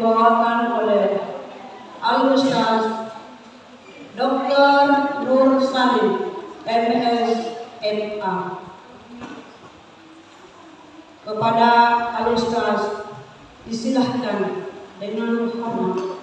dibawakan oleh Al-Ustaz Dr. Nur Salim, MS, MA. Kepada Al-Ustaz disilahkan dengan hormat.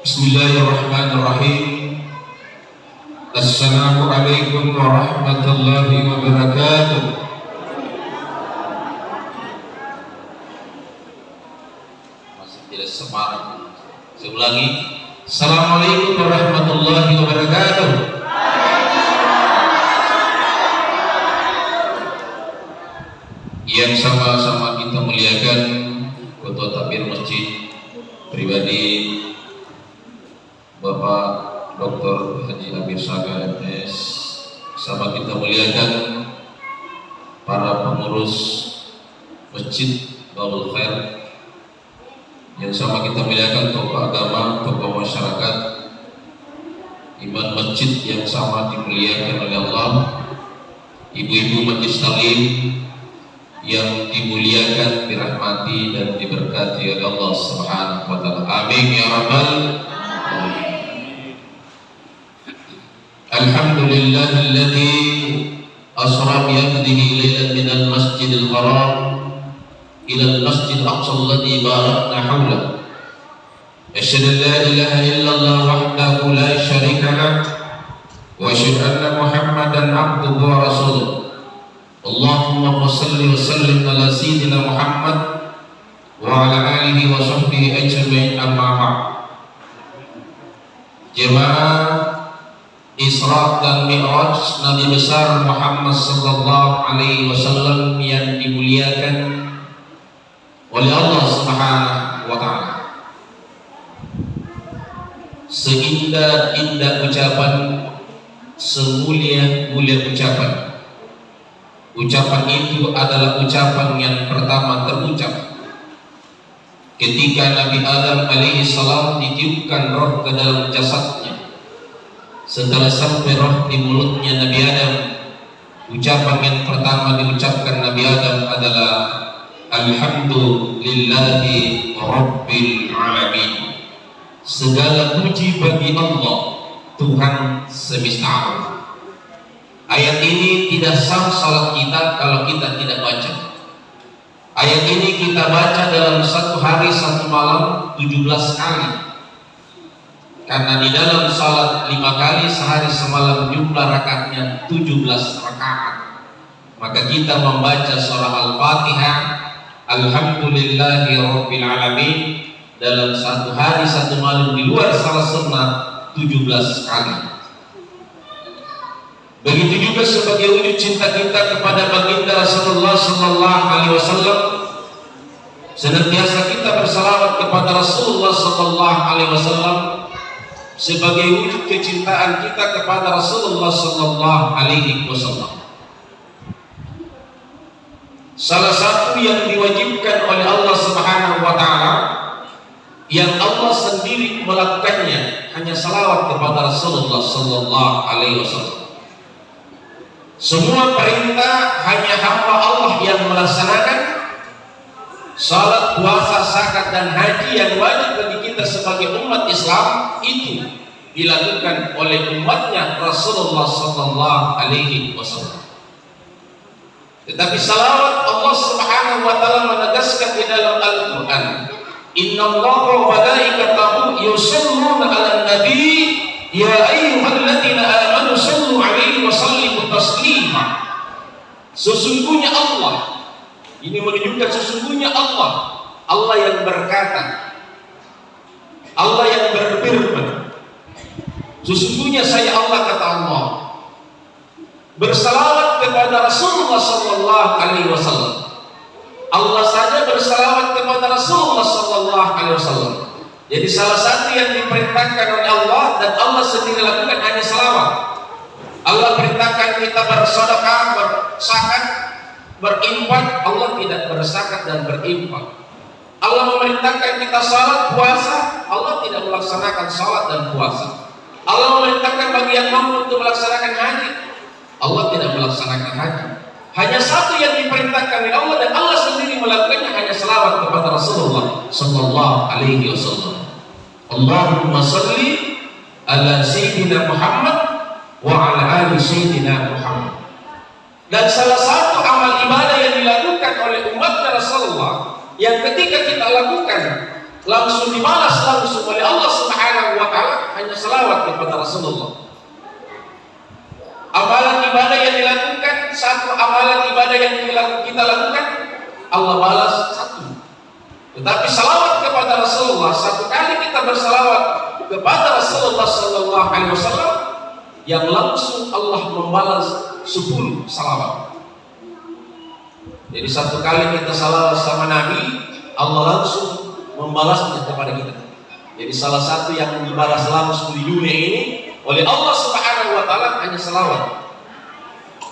Bismillahirrahmanirrahim. Assalamualaikum warahmatullahi wabarakatuh. Masih tidak semangat. Saya ulangi. Assalamualaikum warahmatullahi wabarakatuh. Yang sama-sama kita muliakan Ketua Takmir Masjid pribadi Bapak Dr. Haji Amir Saga MS, sama kita muliakan para pengurus Masjid Babul Khair, yang sama kita muliakan tokoh agama, tokoh masyarakat, imam masjid yang sama dimuliakan oleh Allah, ibu-ibu majlis taklim yang dimuliakan, dirahmati dan diberkati oleh Allah Subhanahu wa taala. Amin ya rabbal alamin. Alhamdulillahilladzi asra bi 'abdihi lailan minal masjidil haram ila al-masjidil aqsa alladzi barakna hawlahu. Asyhadu an la ilaha illallah wahdahu la syarika lahu wa asyhadu anna Muhammadan 'abduhu wa rasuluh. Allahumma shalli wa sallim ala sayyidina Muhammad wa ala alihi wa sahbihi ajma'in, amma ba'd. Jemaah Isra dan Mi'raj Nabi besar Muhammad sallallahu alaihi wasallam yang dimuliakan oleh Allah Subhanahu wa taala. Seindah-indah ucapan, semulia-mulia ucapan. Ucapan itu adalah ucapan yang pertama terucap ketika Nabi Adam alaihi salam ditiupkan roh ke dalam jasadnya. Setelah sampai roh di mulutnya Nabi Adam, ucapan yang pertama diucapkan Nabi Adam adalah Alhamdulillahi Rabbil Alamin. Segala puji bagi Allah, Tuhan semesta alam. Ayat ini tidak sah salat kita kalau kita tidak baca. Ayat ini kita baca dalam satu hari satu malam 17 kali. Karena di dalam salat 5 kali sehari semalam jumlah rakaatnya 17 rakaat. Maka kita membaca surah Al-Fatihah Alhamdulillahi Rabbil Alamin dalam satu hari satu malam di luar salat sunnah 17 kali. Begitu juga sebagai wujud cinta kita kepada baginda Rasulullah sallallahu alaihi wasallam, senantiasa kita bersalawat kepada Rasulullah sallallahu alaihi wasallam sebagai wujud kecintaan kita kepada Rasulullah sallallahu alaihi wasallam. Salah satu yang diwajibkan oleh Allah Subhanahu wa taala yang Allah sendiri melakukannya hanya salawat kepada Rasulullah sallallahu alaihi wasallam. Semua perintah hanya hamba Allah yang melaksanakan. Salat, puasa, zakat dan haji yang wajib bagi kita sebagai umat Islam itu dilakukan oleh umatnya Rasulullah sallallahu alaihi wasallam. Tetapi salawat Allah Subhanahu wa taala menegaskan di dalam Al-Qur'an, innallaha wa malaikatahu yusholluna 'alan nabi ya ayyuhalladzina amanu shallu 'alaihi wa sallimu taslima. Sesungguhnya Allah, ini menunjukkan sesungguhnya Allah yang berkata, Allah yang berfirman, sesungguhnya saya Allah, kata Allah, bersalawat kepada Rasulullah sallallahu alaihi wasallam. Allah saja bersalawat kepada Rasulullah sallallahu alaihi wasallam. Jadi salah satu yang diperintahkan oleh Allah dan Allah sendiri lakukan hanya salawat. Allah perintahkan kita bersedekah, berzakat, berinfak, Allah tidak berzakat dan berinfak. Allah memerintahkan kita salat, puasa, Allah tidak melaksanakan salat dan puasa. Allah memerintahkan bagi yang mampu untuk melaksanakan haji, Allah tidak melaksanakan haji. Hanya satu yang diperintahkan oleh Allah dan Allah sendiri melakukannya, hanya selawat kepada Rasulullah sallallahu alaihi wasallam. Allahumma salli ala sayyidina Muhammad wa ala ali sayyidina Muhammad. Dan salah satu amal ibadah yang dilakukan oleh umatnya Rasulullah yang ketika kita lakukan langsung dibalas langsung oleh Allah Subhanahu wa taala, hanya selawat kepada Rasulullah. Amalan ibadah yang dilakukan, satu amalan ibadah yang kita lakukan, Allah balas satu. Tetapi salawat kepada Rasulullah, satu kali kita bersalawat kepada Rasulullah sallallahu alaihi wasallam, yang langsung Allah membalas 10 salawat. Jadi satu kali kita salawat sama Nabi, Allah langsung membalasnya kepada kita. Jadi salah satu yang dibalas langsung di dunia ini oleh Allah Subhanahu wa taala hanya salawat.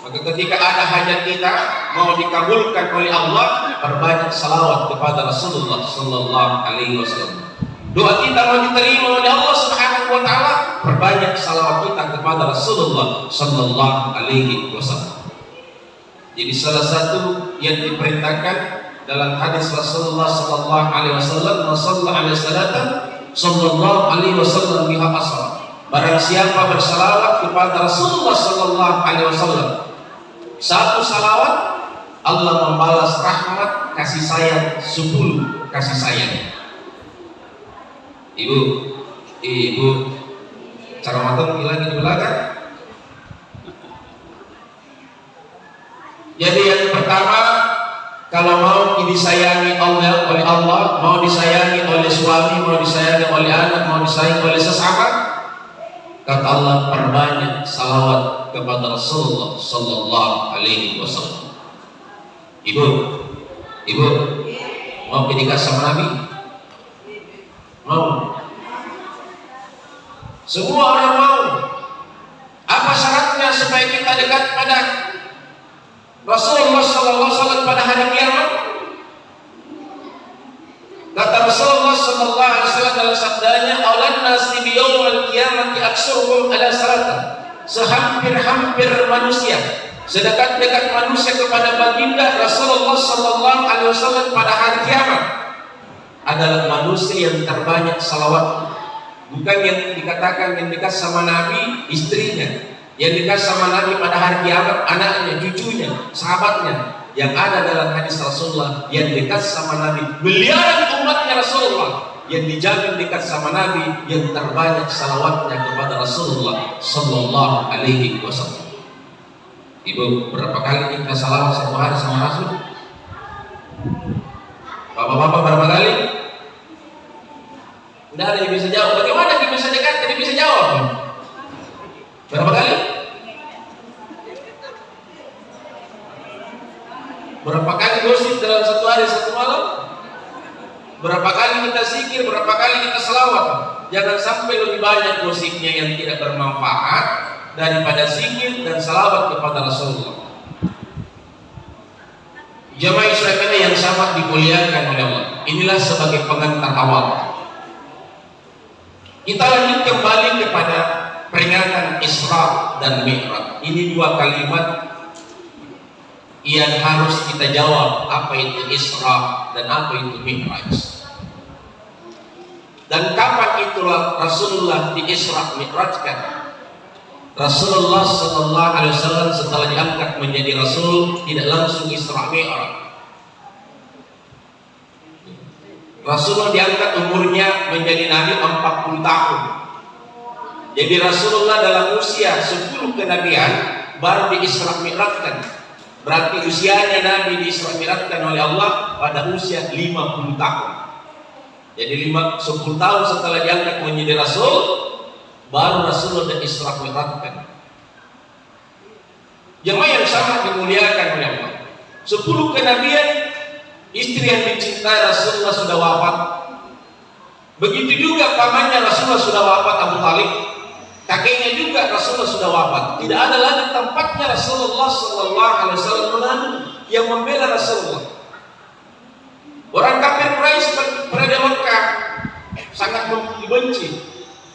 Maka ketika ada hajat kita mau dikabulkan oleh Allah, perbanyak salawat kepada Rasulullah sallallahu alaihi wasallam. Doa kita mau diterima oleh Allah Subhanahu wa taala, perbanyak salawat kita kepada Rasulullah sallallahu alaihi wasallam. Jadi salah satu yang diperintahkan dalam hadis Rasulullah sallallahu alaihi wasallam, "Sallallahu alaihi wasallam sallallahu alaihi wasallam biha asra." Barang siapa bersalawat kepada Rasulullah sallallahu alaihi wasallam, satu salawat, Allah membalas rahmat, kasih sayang 10 kasih sayang. Ibu cara matang lagi di belakang. Jadi yang pertama, kalau mau disayangi oleh Allah, mau disayangi oleh suami, mau disayangi oleh anak, mau disayangi oleh sesama, kata Allah, perbanyak salawat kepada Rasulullah sallallahu alaihi wasallam. Ibu mau menikah sama Nabi? Mau? Semua orang mau. Apa syaratnya supaya kita dekat pada Rasulullah sallallahu alaihi wasallam pada hari kiamat? Kata Rasulullah sallallahu alaihi wasallam dalam sabdanya, "Aulan nasi bi yaumil qiyamati aksuruhum ala salatan." Sehampir-hampir manusia, sedekat-dekat manusia kepada baginda Rasulullah sallallahu alaihi wasallam pada hari kiamat adalah manusia yang terbanyak salawat. Bukan yang dikatakan yang dekat sama Nabi istrinya, yang dekat sama Nabi pada hari kiamat anaknya, cucunya, sahabatnya. Yang ada dalam hadis Rasulullah, yang dekat sama Nabi miliaran umatnya Rasulullah, yang dijamin dekat sama Nabi, yang terbanyak salawatnya kepada Rasulullah sallallahu alaihi wasallam. Ibu, berapa kali kita salawat satu hari sama Rasul? Bapak-bapak berapa kali? Tidak ada yang bisa jawab. Bagaimana kita bisa dekat? Tidak bisa jawab. Berapa kali? Berapa kali gosip dalam satu hari satu malam? Berapa kali kita zikir? Berapa kali kita selawat? Jangan sampai lebih banyak gosipnya yang tidak bermanfaat daripada zikir dan selawat kepada Rasulullah. Jamaah Islam yang sangat dimuliakan oleh Allah, inilah sebagai pengantar awal. Kita lanjut kembali kepada peringatan Isra dan Mi'raj. Ini dua kalimat yang harus kita jawab, apa itu Isra dan apa itu Mi'raj. Dan kapan itulah Rasulullah di Isra Mi'rajkan? Rasulullah sallallahu alaihi wasallam setelah diangkat menjadi Rasul tidak langsung Isra Mi'raj. Rasulullah diangkat umurnya menjadi Nabi 40 tahun. Jadi Rasulullah dalam usia 10 kenabian baru di Isra Mi'rajkan. Berarti usianya Nabi di Isra Mi'rajkan oleh Allah pada usia 50 tahun. Jadi 10 tahun setelah diangkat menjadi Rasul, baru Rasulullah di Isra Mi'rajkan. Jemaah yang sangat dimuliakan oleh Allah, 10 kenabian istri yang dicintai Rasulullah sudah wafat. Begitu juga pamannya Rasulullah sudah wafat, Abu Talib. Kakeknya juga Rasulullah sudah wafat. Tidak ada lagi tempatnya Rasulullah Sallallahu Alaihi Wasallam yang membela Rasulullah. Orang kafir Quraisy pada Mekah sangat membenci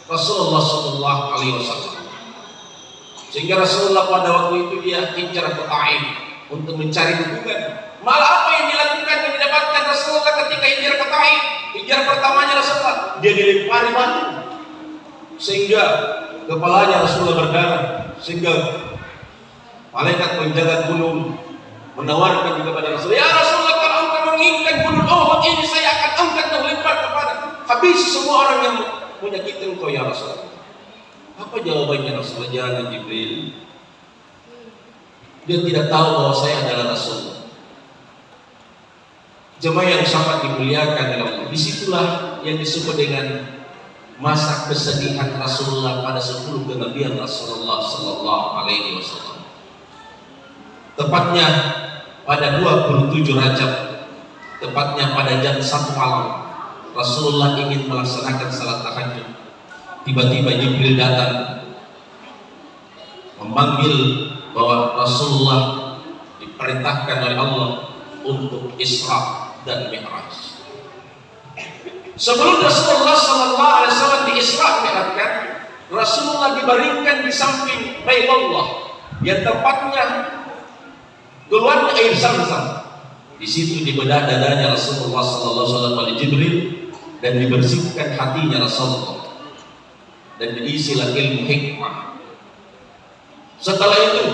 Rasulullah Sallallahu Alaihi Wasallam. Sehingga Rasulullah pada waktu itu dia hijrah ke Taif untuk mencari dukungan. Malah apa yang dilakukan yang didapatkan Rasulullah ketika hijrah ke Taif? Hijrah pertamanya Rasulullah, dia dilempari batu sehingga kepalanya Rasulullah berdarah, sehingga malaikat penjaga gunung menawarkan kepada Rasulullah, ya Rasulullah, kalau engkau menginginkan gunung Uhud ini, saya akan angkat dan lempar kepada habis semua orang yang menyakiti engkau ya Rasulullah. Apa jawabannya Rasulullah? Jangan Jibril. Dia tidak tahu bahwa saya adalah Rasul. Jemaah yang sangat dimuliakan oleh Allah. Disitulah yang disebut dengan masa kesedihan Rasulullah pada 10 kenabian Rasulullah Sallallahu Alaihi Wasallam. Tepatnya pada 27 Rajab, tepatnya pada jam 1 malam, Rasulullah ingin melaksanakan salat tahajud. Tiba-tiba Jibril datang memanggil bahwa Rasulullah diperintahkan oleh Allah untuk Isra dan Mi'raj. Sebelum Rasulullah Sallallahu Alaihi Wasallam di Isra Mi'rajkan, Rasulullah dibaringkan di samping Baitullah yang tempatnya keluarnya air Zam-Zam. Di situ dibedah dadanya Rasulullah Sallallahu Alaihi Wasallam oleh Jibril dan dibersihkan hatinya Rasulullah dan diisilah ilmu hikmah. Setelah itu,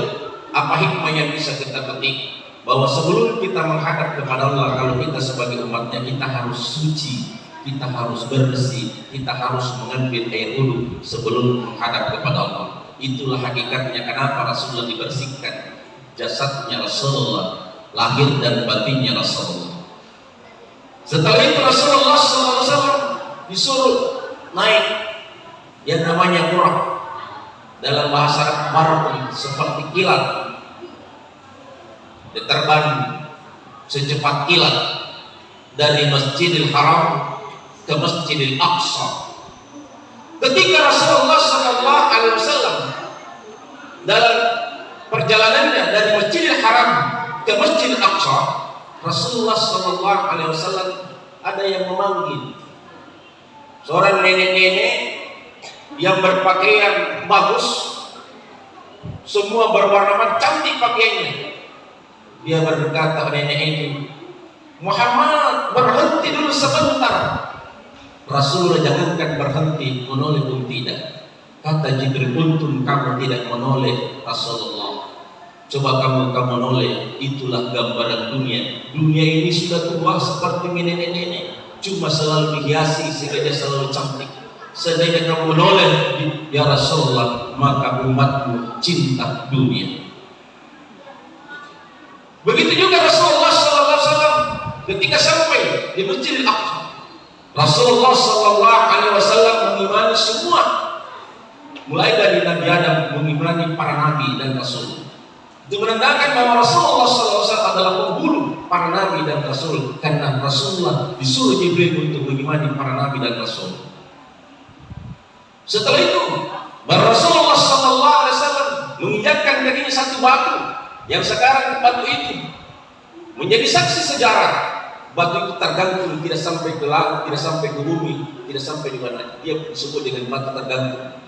apa hikmah yang bisa kita petik? Bahwa sebelum kita menghadap kepada Allah, kalau kita sebagai umatnya, kita harus suci, kita harus bersih, kita harus mengambil air wudhu sebelum menghadap kepada Allah. Itulah hakikatnya kenapa Rasulullah dibersihkan, jasadnya Rasulullah, lahir dan batinnya Rasulullah. Setelah itu Rasulullah SAW disuruh naik yang namanya Buraq, dalam bahasa Arab seperti kilat, diterbang secepat kilat dari Masjidil Haram ke Masjidil Aqsa. Ketika Rasulullah Sallallahu Alaihi Wasallam dalam perjalanannya dari Masjidil Haram ke Masjidil Aqsa, Rasulullah Sallallahu Alaihi Wasallam ada yang memanggil seorang nenek-nenek yang berpakaian bagus, semua berwarna cantik pakaiannya. Dia berkata, nenek ini, Muhammad, berhenti dulu sebentar. Rasulullah jangankan berhenti, menoleh pun tidak. Kata Jibril, untung kamu tidak menoleh Rasulullah. Coba kamu menoleh, itulah gambaran dunia. Dunia ini sudah tua seperti nenek-nenek, cuma selalu dihiasi sehingga dia selalu cantik. Seandainya kamu menoleh ya Rasulullah, maka umatmu cinta dunia. Begitu juga Rasulullah Sallallahu Alaihi Wasallam ketika sampai di Masjidil Aqsa, Rasulullah Sallallahu Alaihi Wasallam mengimani semua, mulai dari Nabi Adam, mengimani para nabi dan rasul. Itu menandakan bahwa Rasulullah Sallallahu Alaihi Wasallam adalah penghulu para nabi dan rasul, karena Rasulullah disuruh Jibril untuk mengimani para nabi dan rasul. Setelah itu, Rasulullah Sallallahu Alaihi Wasallam menginjakkan kakinya satu batu, yang sekarang batu itu menjadi saksi sejarah. Batu itu tergantung, tidak sampai ke laut, tidak sampai ke bumi, tidak sampai di mana. Dia disebut dengan batu tergantung.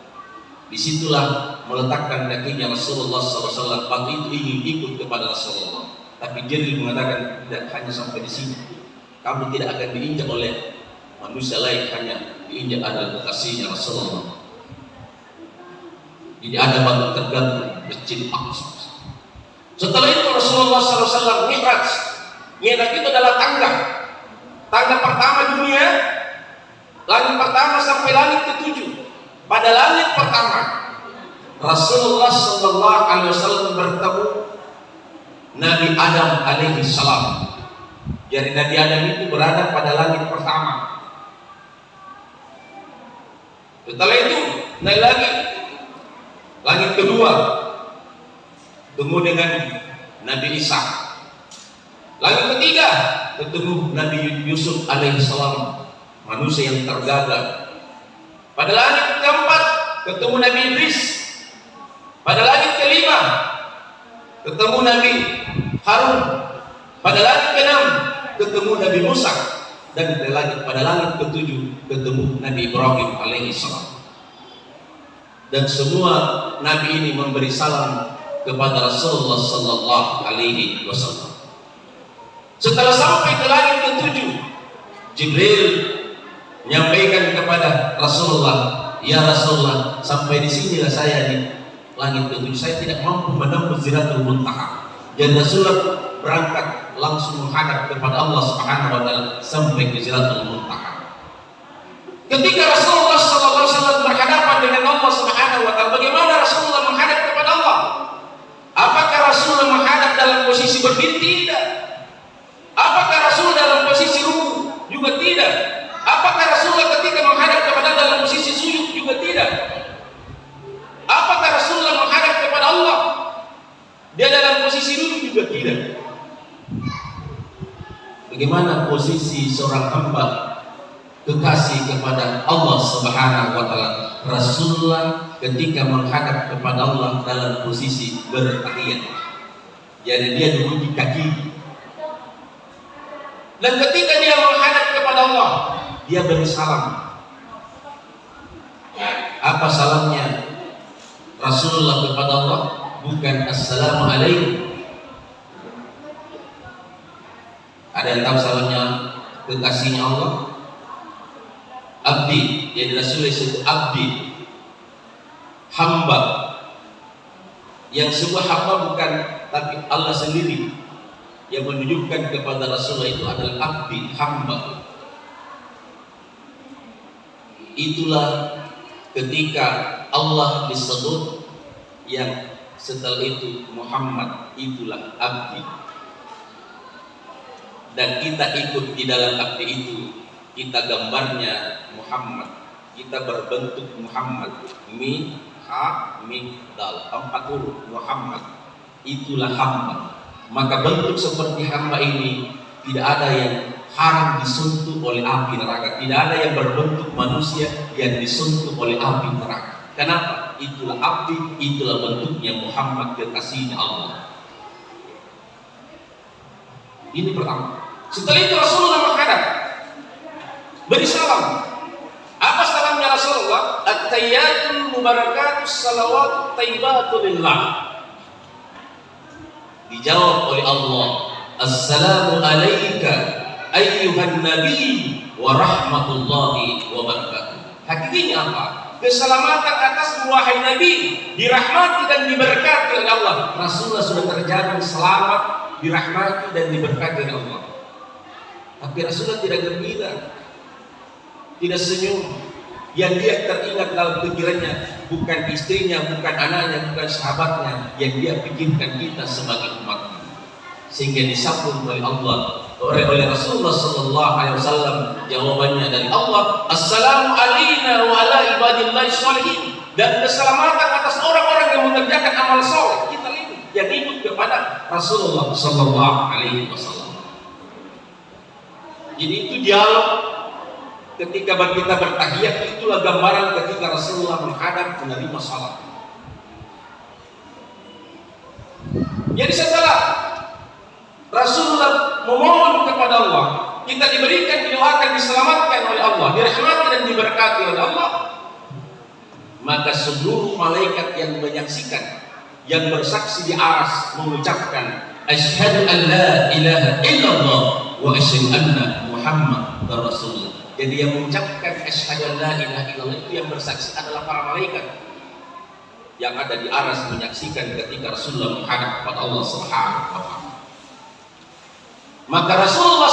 Disitulah meletakkan kakinya Rasulullah SAW. Batu itu ingin ikut kepada Rasulullah, tapi Jibril mengatakan tidak, hanya sampai di sini. Kamu tidak akan diinjak oleh manusia lain, hanya diinjak ada kekasihnya Rasulullah. Jadi ada batu tergantung Masjid Aqsa. Setelah itu Rasulullah SAW Mi'raj. Mi'raj itu adalah tangga pertama dunia, langit pertama sampai langit ke-7. Pada langit pertama Rasulullah Sallallahu Alaihi Wasallam bertemu Nabi Adam alaihi salam. Jadi Nabi Adam itu berada pada langit pertama. Setelah itu naik lagi langit kedua, temu dengan Nabi Isa. Langit ketiga ketemu Nabi Yusuf alaihissalam, manusia yang tergagal. Pada langit keempat ketemu Nabi Idris. Pada langit kelima ketemu Nabi Harun. Pada langit keenam ketemu Nabi Musa. Dan pada langit ketujuh ketemu Nabi Ibrahim alaihissalam. Dan semua Nabi ini memberi salam kepada Rasulullah sallallahu alaihi wasallam. Setelah sampai ke langit ketujuh, Jibril menyampaikan kepada Rasulullah, "Ya Rasulullah, sampai di sinilah saya di langit ketujuh. Saya tidak mampu menembus Sidratul Muntaha." Dan Rasulullah berangkat langsung menghadap kepada Allah Subhanahu wa taala sampai ke Sidratul Muntaha. Ketika Rasulullah sallallahu alaihi wasallam berhadapan dengan Allah Subhanahu wa taala, bagaimana Rasulullah menghadap kepada Allah? Apakah Rasulullah menghadap dalam posisi berdiri? Tidak. Apakah Rasul dalam posisi ruku? Juga tidak. Apakah Rasulullah ketika menghadap kepada dalam posisi sujud? Juga tidak. Apakah Rasulullah menghadap kepada Allah dia dalam posisi duduk? Juga tidak. Bagaimana posisi seorang hamba kekasih kepada Allah Subhanahu wa taala? Rasulullah ketika menghadap kepada Allah dalam posisi bertahiyat. Jadi dia duduk di kaki. Dan ketika dia menghadap kepada Allah, dia beri salam. Apa salamnya Rasulullah kepada Allah? Bukan Assalamualaikum. Ada yang tahu salamnya kekasihnya Allah? Abdi. Jadi Rasulullah itu abdi, hamba. Yang sebuah hamba bukan, tapi Allah sendiri yang menunjukkan kepada Rasulullah itu adalah abdi, hamba. Itulah ketika Allah disebut, yang setelah itu Muhammad, itulah abdi. Dan kita ikut di dalam abdi itu. Kita gambarnya Muhammad, kita berbentuk Muhammad, min, ha, min, dal, 4 huruf Muhammad, itulah hamba. Maka bentuk seperti hamba ini tidak ada yang haram disentuh oleh api neraka. Tidak ada yang berbentuk manusia yang disentuh oleh api neraka. Kenapa? Itulah abdi, itulah bentuknya Muhammad, kekasihnya Allah. Ini pertama. Setelah itu Rasulullah menghadap, beri salam. Apa salamnya Rasulullah? At-tayyatul mubarakatus salawatut tayyibatu lillah. Dijawab oleh Allah, Assalamu alayka ayyuhan nabi wa rahmatullahi wa barakatuh. Hakikatnya apa? Keselamatan atas wahai Nabi, dirahmati dan diberkati oleh Allah. Rasulullah sudah terjamin selamat, dirahmati dan diberkati oleh Allah. Tapi Rasulullah tidak gembira, tidak senyum. Yang dia teringat dalam pikirannya bukan istrinya, bukan anaknya, bukan sahabatnya. Yang dia pikirkan kita sebagai umatnya. Sehingga disambung oleh Allah, oleh Rasulullah sallallahu alaihi wasallam, jawabannya dari Allah, Assalamu alaina wa ala ibadillahi sholihin. Dan keselamatan atas orang-orang yang mengerjakan amal soleh. Kita lihat yang ikut kepada Rasulullah sallallahu alaihi wasallam. Jadi itu dialog ketika kita bertahiyat, itulah gambaran ketika Rasulullah menghadap menerima salam. Jadi setelah Rasulullah memohon kepada Allah, kita diberikan, didoakan, diselamatkan oleh Allah, dirahmati dan diberkati oleh Allah, maka seluruh malaikat yang menyaksikan, yang bersaksi di aras mengucapkan asyhadu an la ilaha illallah wa asyhadu anna Muhammadar Rasulullah. Jadi yang mengucapkan asyhadu an la ilaha illallah itu yang bersaksi adalah para malaikat yang ada di aras menyaksikan ketika Rasulullah menghadap kepada Allah Subhanahu wa taala. Maka Rasulullah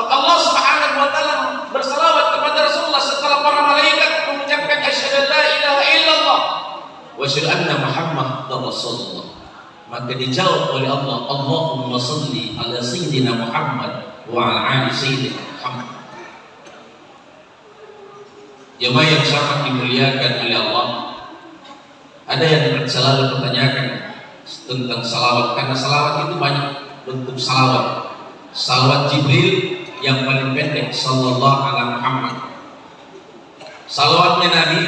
Allah Subhanahu wa taala berselawat kepada Rasulullah setelah para malaikat mengucapkan asyhadu an la ilaha illallah wa asyhadu anna Muhammadar Rasulullah. Maka dijawab oleh Allah, Allahumma shalli ala sayyidina Muhammad wa ala ali sayyidina Muhammad. Jemaah yang sangat dimuliakan oleh Allah, ada yang selalu bertanyakan tentang salawat, karena salawat itu banyak bentuk salawat. salawat Jibril yang paling pendek, sallallahu ala Muhammad. Salawatnya Nabi,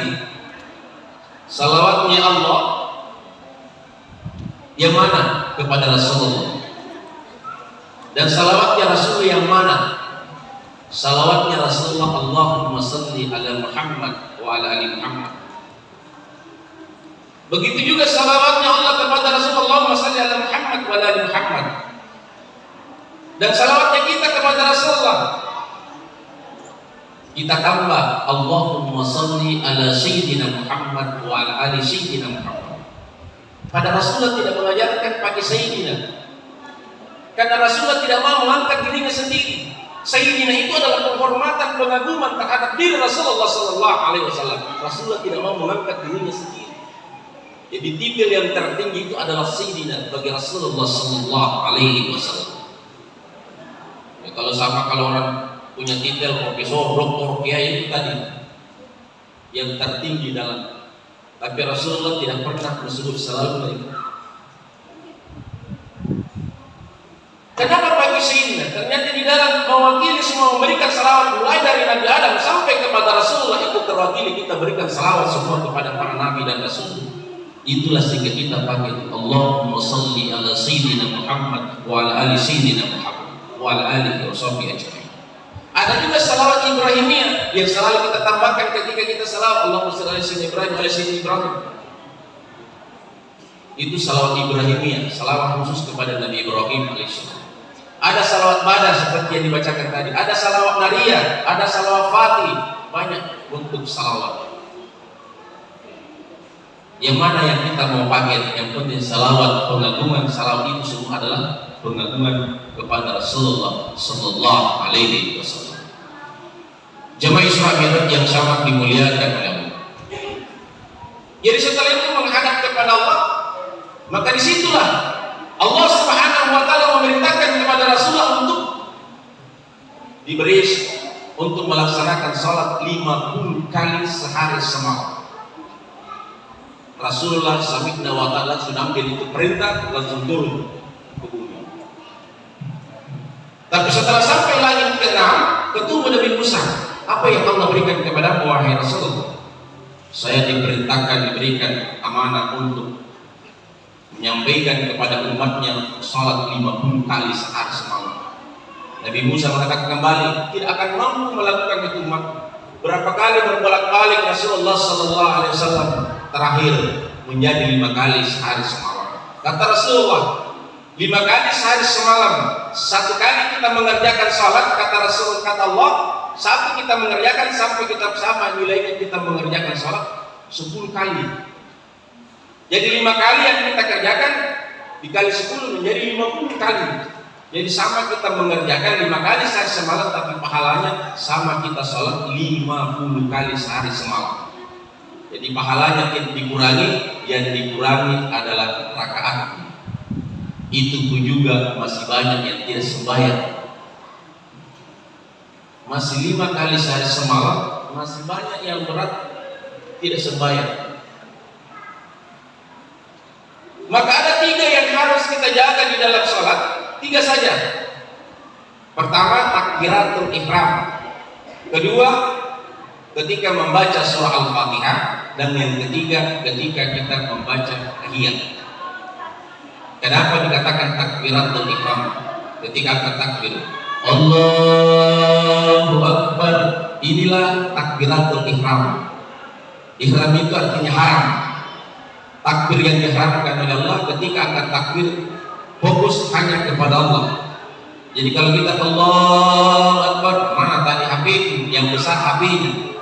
salawatnya Allah, yang mana kepada Rasulullah. Dan salawatnya Rasul yang mana? Salawatnya Rasulullah, Allahumma salli ala Muhammad wa ala ali Muhammad. Begitu juga salawatnya Allah kepada Rasulullah, Allahumma salli ala Muhammad wa ala ali Muhammad. Dan salawatnya kita kepada Rasulullah, kita tambah Allahumma salli ala Sayyidina Muhammad wa ala ali Sayyidina Muhammad. Pada Rasulullah tidak mengajarkan pakai Sayyidina, karena Rasulullah tidak mau mengangkat dirinya sendiri. Sayyidina itu adalah penghormatan, pengaguman terhadap diri Rasulullah sallallahu alaihi wasallam. Rasulullah tidak mau mengangkat dirinya sendiri. Jadi titel yang tertinggi itu adalah Sayyidina bagi Rasulullah sallallahu alaihi wasallam. Ya, kalau orang punya titel profesor, doktor, kiai, itu tadi yang tertinggi dalam. Tapi Rasulullah tidak pernah disebut selalu. Kenapa bagi Sayyidina? Ternyata di dalam mewakili semua memberikan salawat, mulai dari Nabi Adam sampai kepada Rasulullah, itu terwakili kita berikan salawat semua kepada para nabi dan rasul. Itulah sehingga kita pakai Allahumma salli ala Sayyidina Muhammad wa ala ali Sayyidina Muhammad wa ala alihi wa sahbihi ajma'in. Ada juga salawat Ibrahimiyah yang selalu kita tambahkan ketika kita salawat, Allahumma salli ala Sayyidina Ibrahim wa ala Sayyidina Ibrahim. Itu salawat Ibrahimiyah, salawat khusus kepada Nabi Ibrahim alaihissalam. Ada salawat badar seperti yang dibacakan tadi, ada salawat nariyah, ada salawat fatih, banyak bentuk salawat. Yang mana yang kita mau pakai? Yang penting salawat, pengagungan salawat itu semua adalah pengagungan kepada Rasulullah sallallahu alaihi wasallam. Jemaah Isra Mi'raj yang sangat dimuliakan oleh Allah. Jadi setelah itu menghadap kepada Allah, maka disitulah Allah Subhanahu wa taala memerintahkan kepada Rasulullah untuk diberi untuk melaksanakan salat 50 kali sehari semalam. Rasulullah Subhanahu wa taala sudah ambil itu perintah, langsung turun ke bumi. Tapi setelah sampai langit ke-6, ketemu Nabi Musa, apa yang Allah berikan kepada wahai Rasulullah? Saya diberikan amanah untuk menyampaikan kepada umatnya salat 50 kali sehari semalam. Nabi Musa mengatakan kembali, tidak akan mampu melakukan itu umat. Berapa kali berbolak-balik Rasulullah sallallahu alaihi wasallam, terakhir menjadi 5 kali sehari semalam. Kata Rasulullah, 5 kali sehari semalam. 1 kali kita mengerjakan salat, kata Rasul, kata Allah, 1 kita mengerjakan sampai kita sama nilainya kita mengerjakan salat 10 kali. Jadi 5 kali yang kita kerjakan dikali 10 menjadi 50 kali. Jadi sama kita mengerjakan 5 kali sehari semalam, tapi pahalanya sama kita sholat 50 kali sehari semalam. Jadi pahalanya tidak dikurangi, yang dikurangi adalah rakaat. Itu pun juga masih banyak yang tidak sembahyang. Masih 5 kali sehari semalam, masih banyak yang berat tidak sembahyang. Maka ada 3 yang harus kita jaga di dalam sholat, 3 saja. Pertama, takbiratul ihram. Kedua, ketika membaca surah Al-Fatihah. Dan yang ketiga, ketika kita membaca tahiyat. Kenapa dikatakan takbiratul ihram? Ketika kita takbir Allahu Akbar, inilah takbiratul ihram. Ihram itu artinya haram. Takbir yang diharamkan oleh Allah ketika akan takbir fokus hanya kepada Allah. Jadi kalau kita Allahu Akbar, mana tadi HP yang besar HP-nya,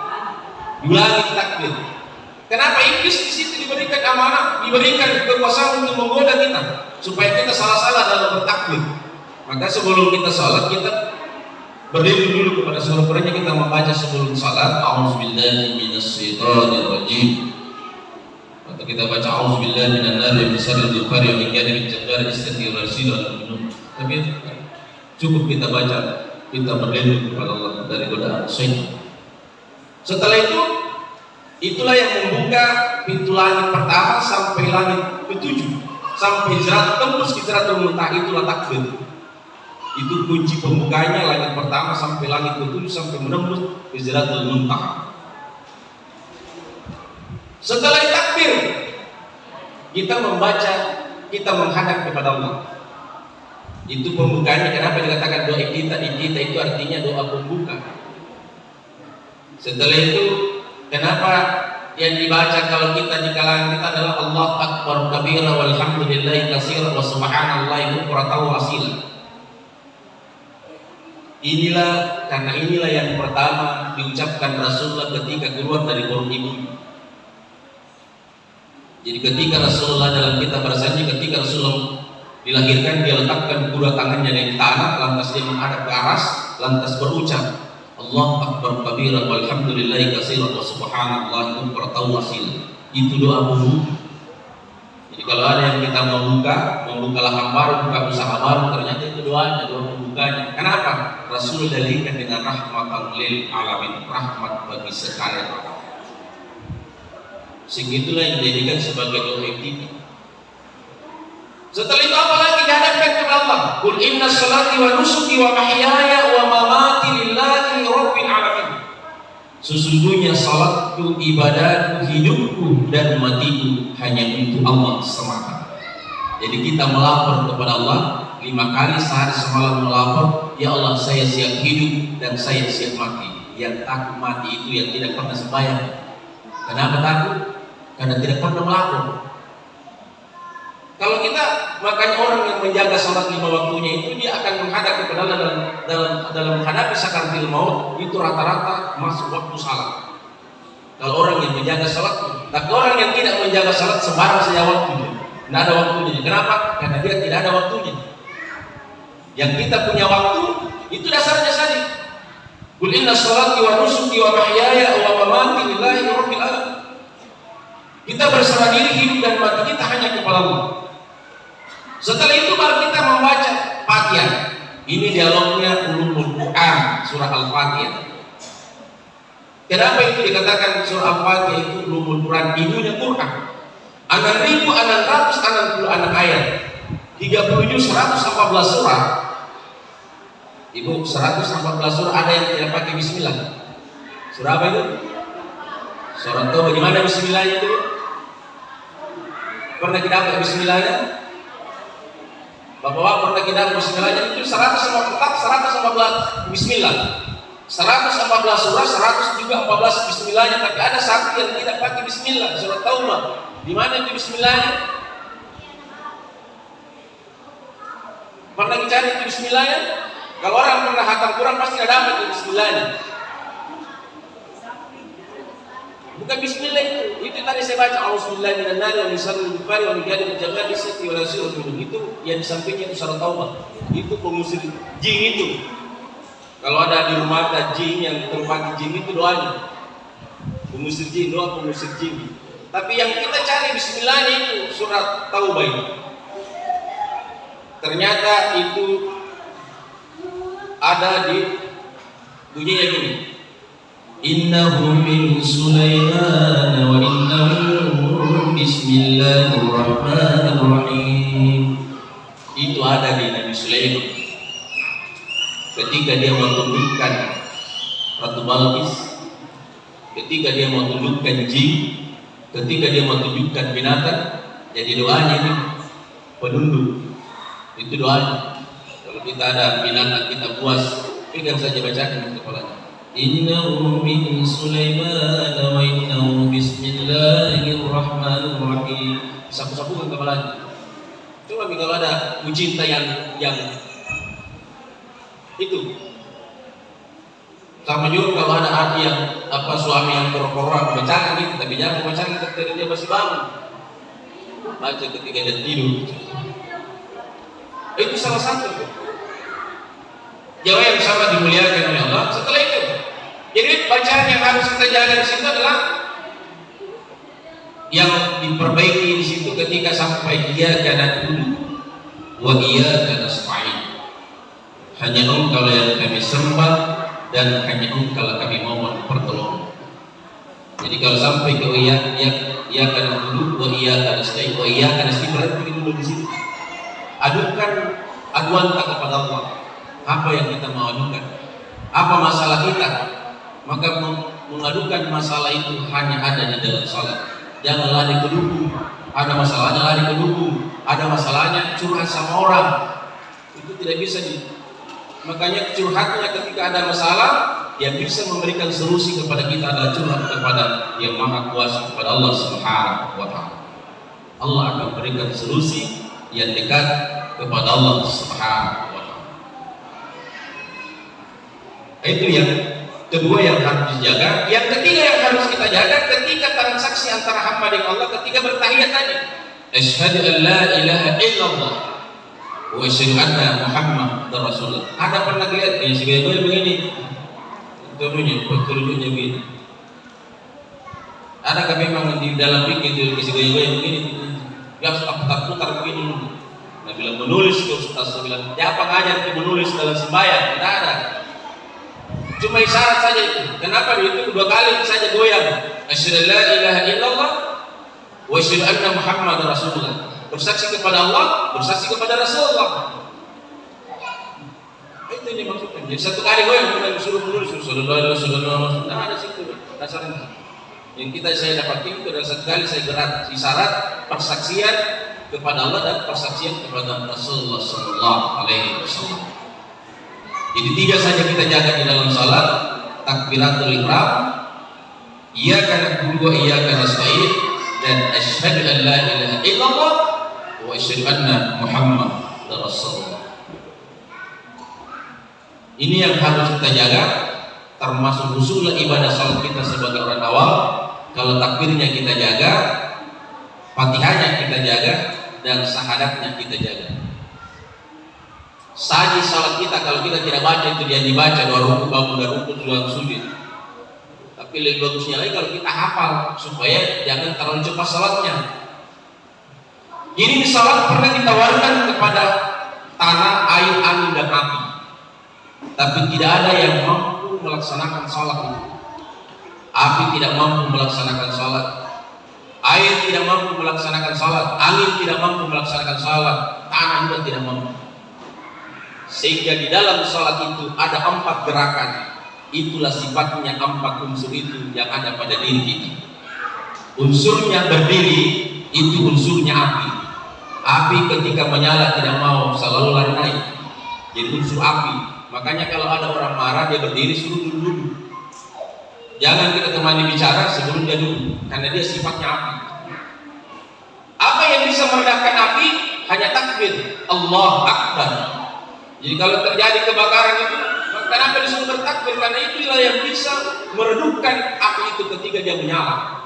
diulangi takbir. Kenapa iblis di situ diberikan amanah, diberikan kekuasaan untuk menggoda kita supaya kita salah-salah dalam bertakbir. Maka sebelum kita salat, kita berdiri dulu kepada surah-surahnya, kita membaca sebelum salat A'udzubillahi minasyaitonirrajim. Atau kita baca A'udzubillahi minan nari min syarril ghafari wa min kadhil jabbar istaghfir rasul al-minun. Tapi cukup kita baca, kita berlindung kepada Allah dari godaan syaitan. Setelah itu, itulah yang membuka pintu langit pertama sampai langit ke-7, sampai tembus Sidratul Muntaha, itulah takbir. Itu kunci pembukanya, langit pertama sampai langit ke-7 sampai menembus Sidratul Muntaha. Setelah takbir, kita membaca, kita menghadap kepada Allah. Itu pembukanya. Kenapa dikatakan doa kita itu artinya doa pembuka. Setelah itu, kenapa yang dibaca kalau kita di kalangan kita adalah Allah Akbar kabira walhamdulillahi katsira wa subhanallahi bukratan wa asila. Karena inilah yang pertama diucapkan Rasulullah ketika keluar dari perut ibunya. Jadi ketika Rasulullah dalam kitab bersanding, ketika Rasulullah dilahirkan, dia letakkan kedua tangannya di tanah, lantas dia menghadap ke aras, lantas berucap Allah Akbar kabira walhamdulillahi katsira wa subhanallahi bukratan wa asila. Itu doa pembuka. Jadi kalau ada yang kita membuka lahan baru, buka usaha baru, ternyata itu doanya, doa pembukanya. Kenapa? Rasul dalilkan dengan rahmatan lil alamin, rahmat bagi sekalian. Sehingga itulah yang dijadikan sebagai doa kita. Setelah itu apa lagi dihadapkan kepada Allah? Qul inna salati wa nusuki wa mahyaya wa mamati lillahi rabbil alamin. Sesungguhnya salatku, ibadahku, hidupku dan matiku hanya untuk Allah semata. Jadi kita melapor kepada Allah 5 kali sehari semalam melapor, ya Allah saya siap hidup dan saya siap mati. Yang takut mati itu yang tidak pernah sembahyang. Kenapa takut? Karena tidak pernah melapor. Kalau kita, makanya orang yang menjaga salat 5 waktunya itu dia akan menghadap kepada Allah dalam menghadapi sakaratul maut, itu rata-rata masuk waktu salat. Kalau orang yang menjaga salat, tapi orang yang tidak menjaga salat sembarang saja waktunya, tidak ada waktunya. Kenapa? Karena dia tidak ada waktunya. Yang kita punya waktu itu dasarnya saja. Qul inna salati wa nusuki wa mahyaya wa mamati lillahi rabbil alamin. Kita berserah diri, hidup dan mati kita hanya kepada Allah. Setelah itu baru kita membaca Fatihah. Ini dialognya ulumul Quran, surah Al-Fatihah. Kenapa itu dikatakan surah Al-Fatihah itu ulumul Quran? Ibunya Quran. 6.666 ayat. 114 surah. Ibu, 114 surah ada yang tidak pakai bismillah. Surah apa itu? Surah Taubah. Bagaimana bismillahnya itu? Pernah kita pakai bismillahnya? Bapak-bapak pernah kita bismillahnya? Itu 114 bismillah. 114 surah, 100 juga 14 bismillahnya. Tapi ada satu yang tidak pakai bismillah, surah Taubah. Di mana itu bismillahnya? Pernah dicari itu bismillahnya? Kalau orang pernah khatam Quran pasti ada dapat itu bismillahnya. Bukan bismillah itu tadi saya baca auzubillahi minan nari wa min syarril ghafari wa min ghadabin jabari siti wa rasul itu yang di sampingnya itu surah Taubah. Itu pengusir jin itu. Kalau ada di rumah ada jin yang tempat jin itu doanya. Pengusir jin, doa pengusir jin. Tapi yang kita cari bismillah itu surat Taubah itu. Ternyata itu ada di bunyinya gini. Innahu min Sulaiman wa innahu bismillahirrahmanirrahim. Itu ada di Nabi Sulaiman ketika dia mau tundukkan Ratu Balqis, ketika dia mau tundukkan jin, ketika dia mau tunjukkan binatang. Jadi doanya ini penunduk. Itu doanya. Kalau kita ada binatang kita puas, pegang saja bacakan di kepalanya. Innahu min Sulaiman wa innahu bismillahirrahmanirrahim. Sapu-sapukan kepalanya. Coba kalau ada mucinta yang itu. Sama juga kalau ada hati yang suami yang korok-korok bacakan gitu, tapi jangan bacakan ketika dia masih bangun. Baca ketika dia tidur. Itu salah satu. Jawa yang sama dimuliakan oleh Allah. Setelah itu, jadi bacaan yang harus kita jaga di situ adalah yang diperbaiki di situ ketika sampai iyyaka na'budu wa iyyaka nasta'in. Hanya Engkau yang kami sembah dan hanya Engkau kami mohon pertolongan. Jadi kalau sampai ke iyyaka na'budu wa iyyaka nasta'in, berarti dulu di situ. Adukan aduan kepada Allah. Apa yang kita mau adukan? Apa masalah kita? Maka mengadukan masalah itu hanya ada di dalam salat. Jangan lari ke dukun. Ada masalahnya lari ke dukun. Ada masalahnya curhat sama orang. Itu tidak bisa Makanya curhatnya ketika ada masalah, yang bisa memberikan solusi kepada kita adalah curhat kepada Yang Maha Kuasa, kepada Allah Subhanahu wa Ta'ala. Allah akan berikan solusi yang dekat kepada Allah Subhanahu wa Ta'ala. Itu yang kedua yang harus dijaga. Yang ketiga yang harus kita jaga ketika transaksi antara hamba dengan Allah, ketika bertahiyat tadi, asyhadu an la ilaha illallah wa asyhadu anna Muhammadar Rasulullah. Ada pernah lihat si gue begini? Turunnya begini. Adakah memang di dalam fikih itu si gue begini? Ya putar begini. Nah, bilang menulis ke Ustaz, bilang siapa ngajar menulis dalam sembahyang? Tidak ada. Cuma isyarat saja itu. Kenapa itu 2 kali saja goyang? Asyhadu an la ilaha illallah wa asyhadu anna Muhammadar Rasulullah. Bersaksi kepada Allah, bersaksi kepada Rasulullah. Itu yang maksudnya. Jadi 1 kali goyang kita disuruh menulis sallallahu. Nah, ada situ dasarnya. Yang saya dapat itu adalah 1 kali saya gerak isyarat persaksian kepada Allah dan persaksian kepada Rasulullah sallallahu alaihi wasallam. Jadi 3 saja kita jaga di dalam salat: takbiratul ihram, iyyaka na'budu wa iyyaka nasta'in, dan asyhadu an la ilaha illallah wa asyhadu anna Muhammadar Rasulullah. Ini yang harus kita jaga, termasuk usul ibadah salat kita sebagai orang awam. Kalau takbirnya kita jaga, Fatihahnya kita jaga, dan syahadatnya kita jaga. Saji salat kita kalau kita tidak baca itu dia dibaca 2 rukuk, bangun 2 rukuk, 2 sujud. Tapi lebih bagusnya lagi kalau kita hafal supaya jangan terlalu cepat salatnya. Ini salat pernah ditawarkan kepada tanah, air, angin, dan api, tapi tidak ada yang mampu melaksanakan salat itu. Api tidak mampu melaksanakan salat, air tidak mampu melaksanakan salat, angin tidak mampu melaksanakan salat, tanah juga tidak mampu. Sehingga di dalam salat itu ada 4 gerakan. Itulah sifatnya 4 unsur itu yang ada pada diri kita. Unsurnya berdiri, itu unsurnya api. Api ketika menyala tidak mau, selalu lari naik. Jadi unsur api. Makanya kalau ada orang marah dia berdiri, suruh dulu. Jangan kita temani bicara sebelum dia duduk, karena dia sifatnya api. Apa yang bisa meredahkan api? Hanya takbir, Allah Akbar. Jadi kalau terjadi kebakaran itu, kenapa disuruh bertakbir? Karena itulah yang bisa meredupkan api itu ketika dia menyala.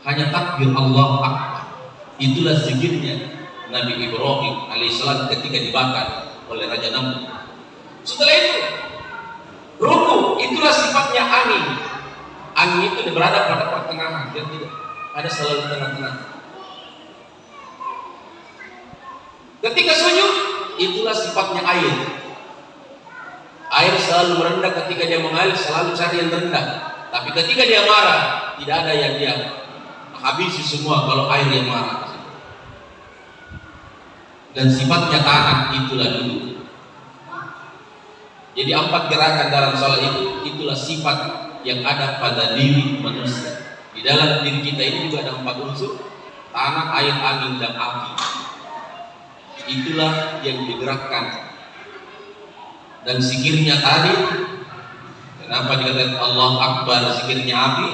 Hanya takbir Allah Akbar. Itulah zikirnya Nabi Ibrahim alaihissalam ketika dibakar oleh Raja Namrud. Setelah itu, ruku, itulah sifatnya angin. Angin itu berada pada pertengahan, dia tidak ada selalu tengah-tengah. Ketika sujud, itulah sifatnya air. Air selalu merendah ketika dia mengalir, selalu cari yang rendah. Tapi ketika dia marah, tidak ada yang dia habisi semua kalau air yang marah. Dan sifatnya tanah, itulah dulu. Jadi 4 gerakan dalam salat itu, itulah sifat yang ada pada diri manusia. Di dalam diri kita ini juga ada 4 unsur: tanah, air, angin, dan api. Itulah yang digerakkan. Dan zikirnya tadi, kenapa dikatakan Allah Akbar, zikirnya api?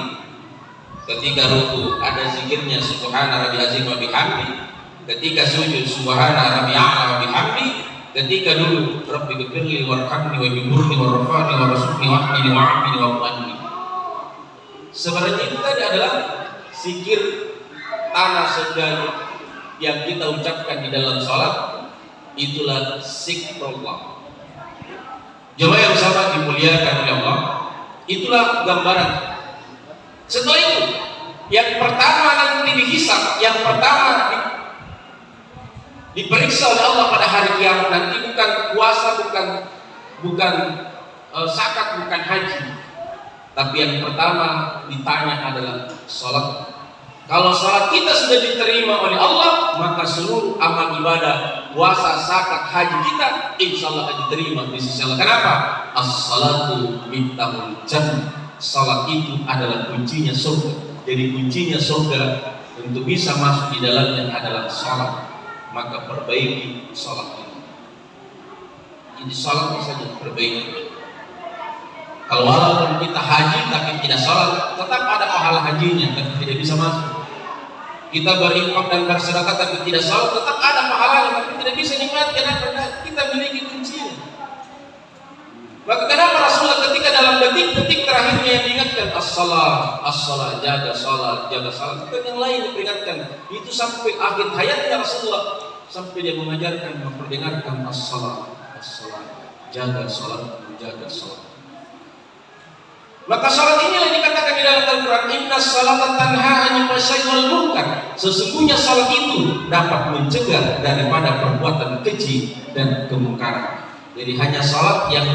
Ketika ruku ada zikirnya Subhana Rabbil Azim wa bihamdi. Ketika sujud Subhana Rabbil A'la wa bihamdi. Ketika duduk Rabbi ghfirli warhamni wa biburni warfa'ni wa rasukni wa'mini wa'afini wa mu'anni. Sebenarnya itu tadi adalah zikir tanah segala yang kita ucapkan di dalam salat. Itulah zikrullah. Jemaah yang sama dimuliakan oleh Allah, itulah gambaran. Setelah itu, yang pertama nanti dihisab, yang pertama diperiksa oleh Allah pada hari kiamat nanti bukan puasa, bukan zakat, bukan haji, tapi yang pertama ditanya adalah salat. Kalau salat kita sudah diterima oleh Allah, maka seluruh amal ibadah, puasa, zakat, haji kita, insya Allah akan diterima di sisi Allah. Kenapa? As-salatu miftahul jannah. Salat itu adalah kuncinya surga. Jadi kuncinya surga untuk bisa masuk di dalamnya adalah salat. Maka perbaiki salat itu. Ini salat saja perbaiki. Kalau walaupun kita haji tapi tidak salat, tetap ada pahala hajinya, tapi tidak bisa masuk. Kita berinfak dan bersedekah tapi tidak salat, tetap ada pahalanya, tapi tidak bisa nikmat karena kita memiliki kuncinya. Maka kenapa Rasulullah ketika dalam detik-detik terakhirnya yang diingatkan as-salat, as-salat, jaga salat, jaga salat, bukan yang lain diperingatkan. Itu sampai akhir hayatnya Rasulullah, sampai dia mengajarkan, memperdengarkan as-salat, as-salat, jaga salat, jaga salat. Maka salat inilah dikatakan di dalam Al-Quran, inna salata tanha 'anil fahsya'i wal munkar. Sesungguhnya salat itu dapat mencegah daripada perbuatan keji dan kemungkaran. Jadi hanya salat yang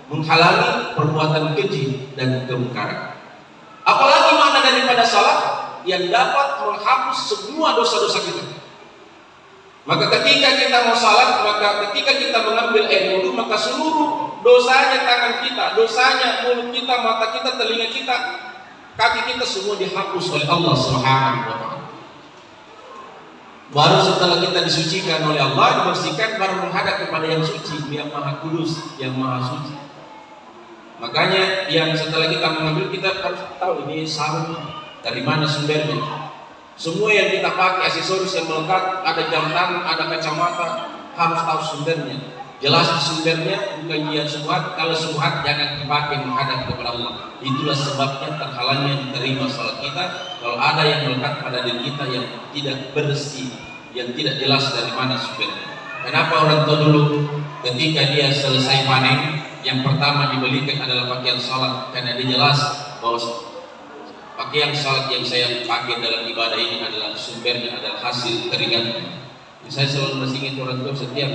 menghalangi perbuatan keji dan kemungkaran. Apalagi makna daripada salat yang dapat menghapus semua dosa-dosa kita. Maka ketika kita mau salat, maka ketika kita mengambil air wudu, maka seluruh dosanya tangan kita, dosanya mulut kita, mata kita, telinga kita, kaki kita semua dihapus oleh Allah Subhanahu wa taala. Baru setelah kita disucikan oleh Allah, dibersihkan, baru menghadap kepada yang suci, yang maha kudus, yang maha suci. Makanya yang setelah kita mengambil, kita harus tahu ini sarung dari mana sumbernya. Semua yang kita pakai aksesoris yang melekat, ada jam tangan, ada kacamata, harus tahu sumbernya. Jelas sumbernya bukan dia subhat. Kalau subhat jangan dipakai menghadap kepada Allah. Itulah sebabnya terhalangnya diterima salat kita kalau ada yang melekat pada diri kita yang tidak bersih, yang tidak jelas dari mana sumbernya. Kenapa orang tua dulu ketika dia selesai panen, yang pertama dibelikan adalah pakaian salat, karena dia jelas bahwa pakaian salat yang saya pakai dalam ibadah ini adalah sumbernya adalah hasil keringatnya. Saya selalu masih ingat orang tua setiap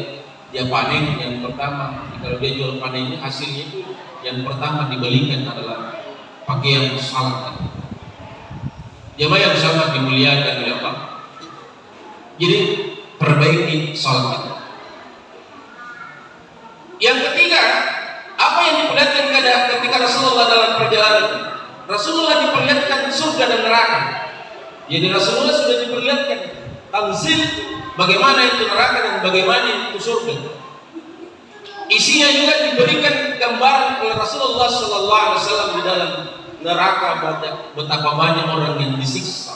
dia panen, yang pertama kalau dia jual panen ini hasilnya itu yang pertama dibelikan adalah pakaian salat. Jemaah yang sangat dimuliakan oleh Allah. Jadi perbaiki salat kita. Yang ketiga, apa yang diperlihatkan ketika Rasulullah dalam perjalanan? Rasulullah diperlihatkan surga dan neraka. Jadi Rasulullah sudah diperlihatkan tanzil bagaimana itu neraka dan bagaimana itu surga. Isinya juga diberikan gambaran oleh Rasulullah SAW di dalam neraka, betapa banyak orang yang disiksa.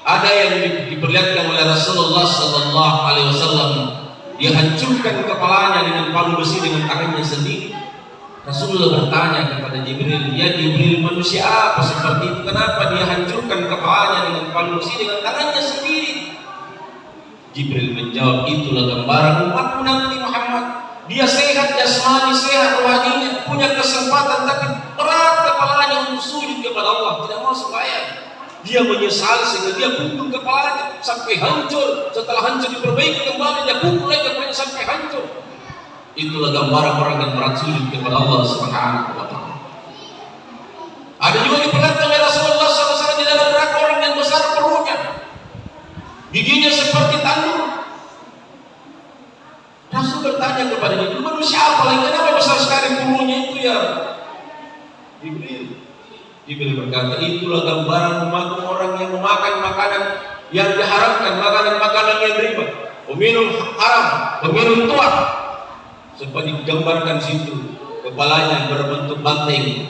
Ada yang diperlihatkan oleh Rasulullah SAW, dia hancurkan kepalanya dengan palu besi dengan tangannya sendiri. Rasulullah bertanya kepada Jibril, ya Jibril, manusia apa seperti itu? Kenapa dia hancurkan kepalanya dengan palu besi dengan tangannya sendiri? Jibril menjawab, itulah gambaran umatmu nanti Muhammad. Dia sehat jasmani, sehat rohaninya, punya kesempatan tapi berat kepalanya untuk sujud kepada Allah, tidak mau sembahyang. Dia menyesal sehingga dia pukul kepalanya sampai hancur. Setelah hancur diperbaiki kembali, dia pukul lagi kepalanya sampai hancur. Itulah gambaran orang yang berat sujud kepada Allah Subhanahu wa taala. Ada juga diperlihatkan oleh Rasulullah SAW di dalam neraka orang yang besar perutnya, giginya seperti tanduk. Rasul bertanya kepada dia, manusia apa lagi? Kenapa besar sekali perutnya itu ya? Jibril berkata, itulah gambaran umat orang yang memakan makanan yang diharamkan, makanan-makanan yang riba, peminum haram, peminum tuak. Seperti digambarkan situ, kepalanya berbentuk banteng,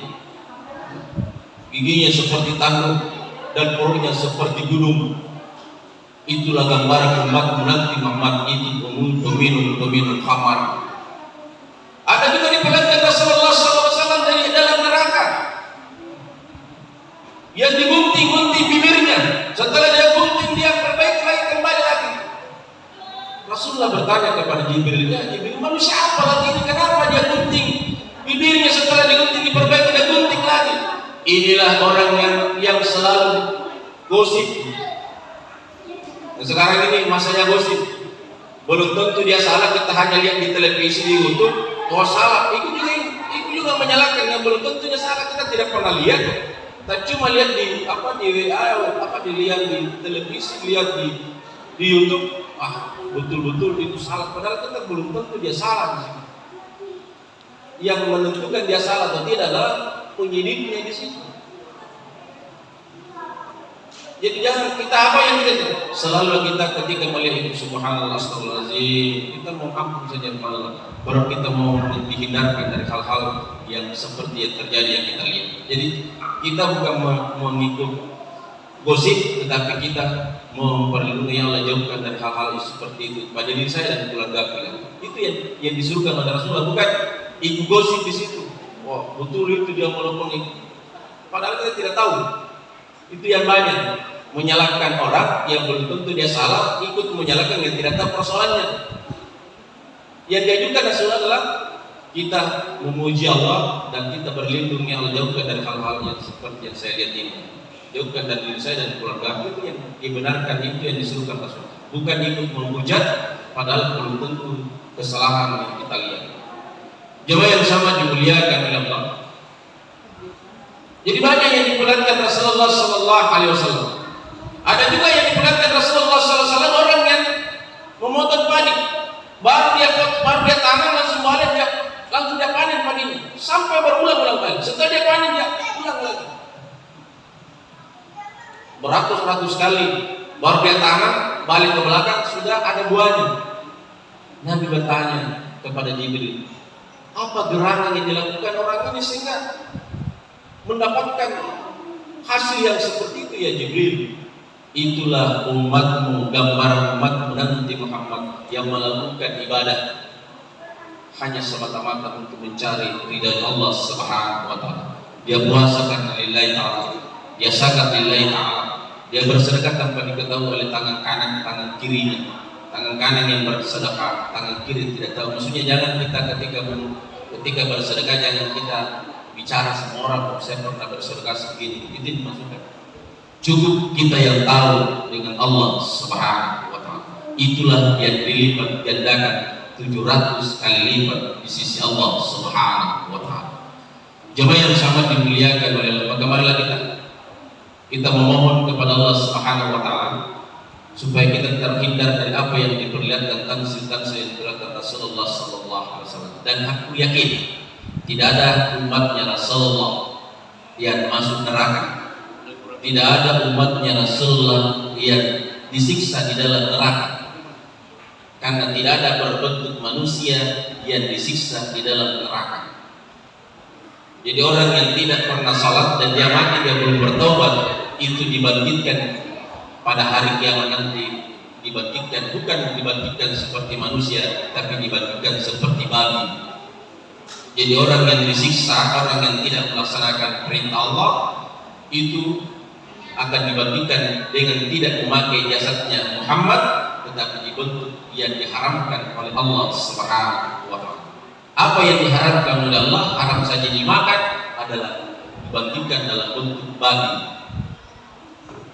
giginya seperti tanduk, dan perutnya seperti gunung. Itulah gambaran umat nanti Muhammad itu peminum khamar. Ada juga diperlihatkan Rasulullah SAW dari dalam neraka yang digunting-gunting bibirnya. Setelah dia gunting, dia perbaiki lagi, kembali lagi. Rasulullah bertanya kepada Jibril, ya Jibril, manusia apa lagi ini? Kenapa dia gunting bibirnya, setelah digunting diperbaiki, dia gunting lagi? Inilah orang yang selalu gosip. Dan sekarang ini masanya gosip. Belum tentu dia salah, kita hanya lihat di televisi, di YouTube, oh salah. Itu juga menyalahkan, yang belum tentunya salah, kita tidak pernah lihat. Tak cuma lihat di WA, dilihat di televisi, lihat di YouTube, betul-betul itu salah. Padahal kita belum tentu dia salah di situ. Yang menentukan dia salah atau tidak adalah penyidiknya di situ. Jadi jangan kita apa yang kita selalu kita ketika melihat itu subhanallah astagfirullahaladzim, kita mau ampun saja kepada Allah. Baru kita mau dihindarkan dari hal-hal yang seperti yang terjadi yang kita lihat. Jadi kita bukan mengikut gosip, tetapi kita memperlindungi Allah, jauhkan dari hal-hal seperti itu pada diri saya dan keluarga kita. Itu yang disuruhkan oleh Rasulullah, bukan ikut gosip di situ. Wah, betul itu dia melakukan itu. Padahal kita tidak tahu. Itu yang banyak menyalahkan orang yang belum tentu dia salah, ikut menyalahkan yang tidak tahu persoalannya. Yang diajukan Rasulullah adalah kita memuji Allah dan kita berlindung ya Allah, jauhkan dari hal-hal yang seperti yang saya lihat ini. Jauhkan dari diri saya dan keluarga. Itu yang dibenarkan, itu yang disuruhkan Rasulullah. Bukan ikut menghujat padahal belum tentu kesalahan yang kita lihat. Jemaah yang sama dimuliakan oleh Allah. Jadi banyak yang diperlihatkan Rasulullah Sallallahu Alaihi Wasallam. Ada juga yang diperlihatkan Rasulullah Sallallahu Alaihi Wasallam orang yang memotong padi, baru dia tanam langsung balik langsung dia panen padinya sampai berulang-ulang kali. Setelah dia panen dia ulang lagi beratus-ratus kali, baru dia tanam balik ke belakang sudah ada buahnya. Nabi bertanya kepada Jibril, apa gerangan yang dilakukan orang ini sehingga mendapatkan hasil yang seperti itu ya Jibril? Itulah umatmu, gambaran umatmu nanti Muhammad yang melakukan ibadah hanya semata-mata untuk mencari ridha Allah Subhanahu wa taala. Dia puasa karena lillahi ta'ala, dia zakat lillahi ta'ala, dia bersedekah tanpa diketahui oleh tangan kanan, tangan kirinya. Tangan kanan yang bersedekah, tangan kiri tidak tahu. Maksudnya jangan kita ketika bersedekah jangan kita bicara sama orang, saya pernah bersedekah segini, itu maksudnya. Cukup kita yang tahu dengan Allah Subhanahu wa taala. Itulah yang dilipat gandakan 700 kali lipat di sisi Allah Subhanahu wa taala. Jemaah yang sangat dimuliakan oleh Allah, marilah kita memohon kepada Allah Subhanahu wa taala supaya kita terhindar dari apa yang diperlihatkan tansil-tansil yang diperlihatkan Rasulullah sallallahu alaihi wasallam. Dan aku yakin tidak ada umatnya Rasulullah yang masuk neraka. Tidak ada umatnya Rasulullah yang disiksa di dalam neraka. Karena tidak ada berbentuk manusia yang disiksa di dalam neraka. Jadi orang yang tidak pernah salat dan dia mati dia belum bertobat, itu dibangkitkan pada hari kiamat nanti, dibangkitkan bukan dibangkitkan seperti manusia, tapi dibangkitkan seperti babi. Jadi orang yang disiksa, orang yang tidak melaksanakan perintah Allah, itu akan dibangkitkan dengan tidak memakai jasadnya Muhammad, tetapi dibentuk yang diharamkan oleh Allah Subhanahu wa taala. Apa yang diharamkan oleh Allah haram saja dimakan adalah dibangkitkan dalam bentuk babi.